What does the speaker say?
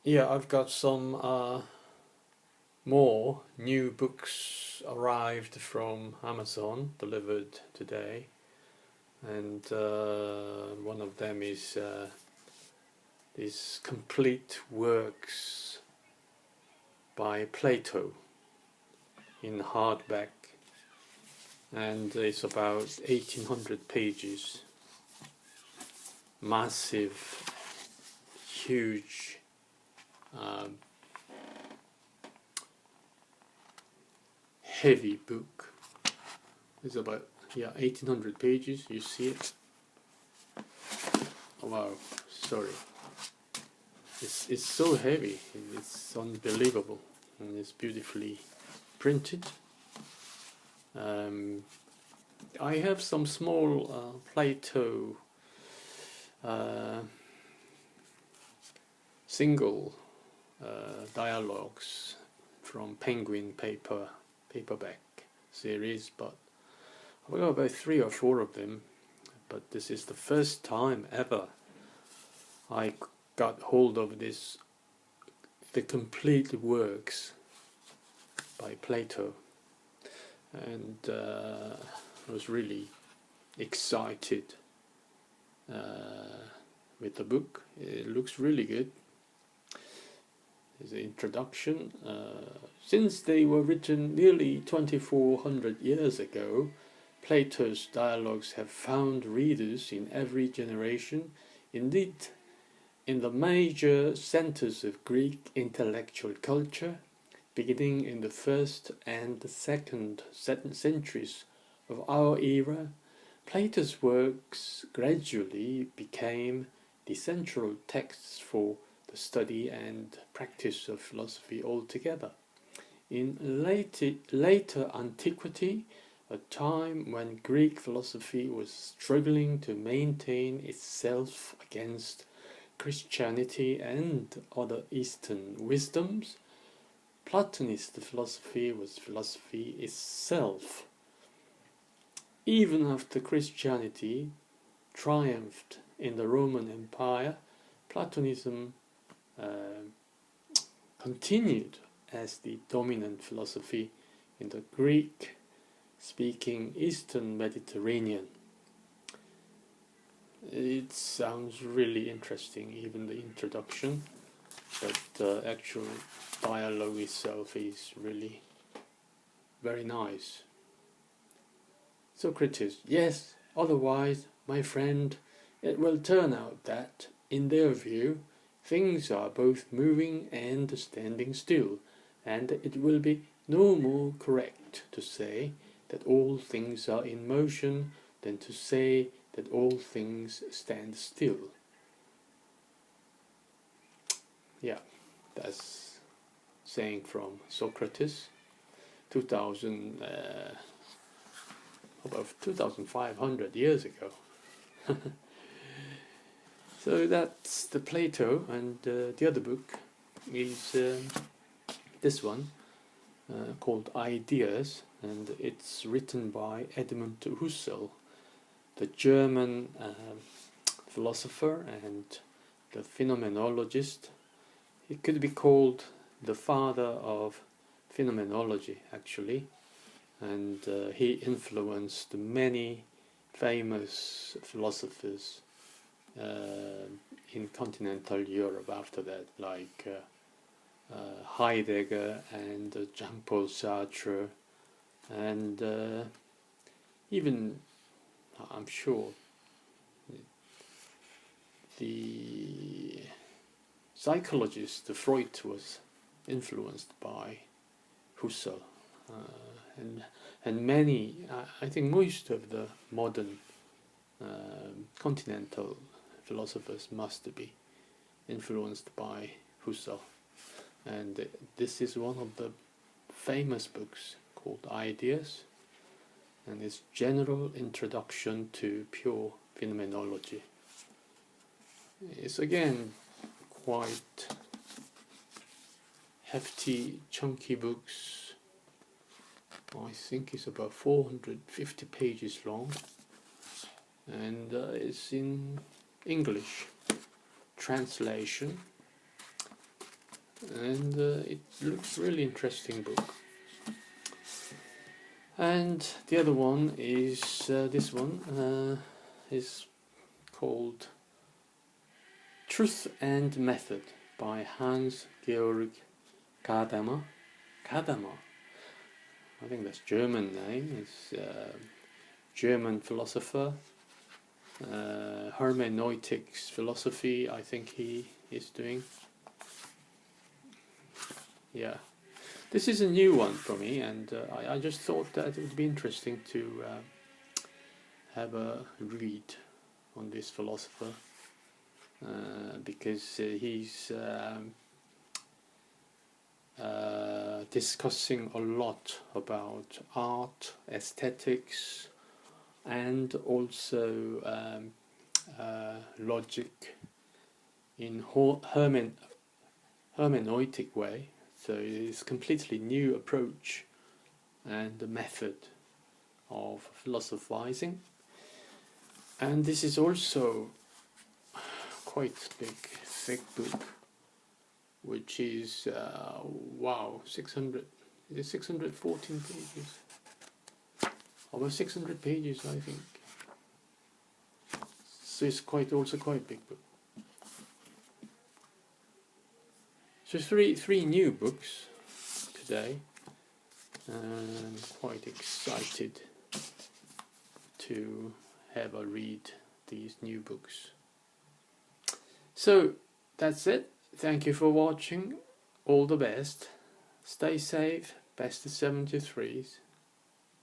Yeah, I've got some more new books arrived from Amazon, delivered today, and one of them is these complete works by Plato in hardback, and it's about 1800 pages, massive, huge. Um, Heavy book. It's about 1800 pages. You see it? Oh, wow, sorry. It's so heavy. It's unbelievable, and it's beautifully printed. I have some small Plato single dialogues from Penguin paperback series, but I've got about 3 or 4 of them. But this is the first time ever I got hold of the complete works by Plato, and I was really excited with the book. It looks really good. There's an introduction. Since they were written nearly 2400 years ago, Plato's dialogues have found readers in every generation. Indeed, in the major centers of Greek intellectual culture, beginning in the 1st and the 2nd centuries of our era, Plato's works gradually became the central texts for the study and practice of philosophy altogether. In later antiquity, a time when Greek philosophy was struggling to maintain itself against Christianity and other Eastern wisdoms, Platonist philosophy was philosophy itself. Even after Christianity triumphed in the Roman Empire, Platonism continued as the dominant philosophy in the Greek-speaking Eastern Mediterranean. It sounds really interesting, even the introduction, but the actual dialogue itself is really very nice. Socrates: yes, otherwise, my friend, it will turn out that, in their view, things are both moving and standing still, and it will be no more correct to say that all things are in motion than to say that all things stand still. Yeah, that's saying from Socrates, about 2,500 years ago. So that's the Plato, and the other book is this one called Ideas, and it's written by Edmund Husserl, the German philosopher and the phenomenologist. He could be called the father of phenomenology, actually, and he influenced many famous philosophers in continental Europe after that, like Heidegger and Jean-Paul Sartre, and even, I'm sure, the psychologist Freud was influenced by Husserl, and many, I think most of the modern continental philosophers must be influenced by Husserl, and this is one of the famous books called Ideas, and its general introduction to pure phenomenology. It's again quite hefty, chunky books. I think it's about 450 pages long, and it's in English translation, and it looks really interesting book. And the other one is this one is called Truth and Method by Hans-Georg Gadamer. Gadamer, I think that's German name. It's German philosopher, hermeneutics philosophy, I think he is doing. Yeah, this is a new one for me, and I just thought that it would be interesting to have a read on this philosopher, because he's discussing a lot about art, aesthetics, and also logic in hermeneutic way. So it's a completely new approach and a method of philosophizing. And this is also quite big, thick book, which is wow, 614 pages, over 600 pages, I think. So it's also quite big book. So three new books today, and I'm quite excited to have a read these new books. So that's it. Thank you for watching. All the best. Stay safe. Best of 73s.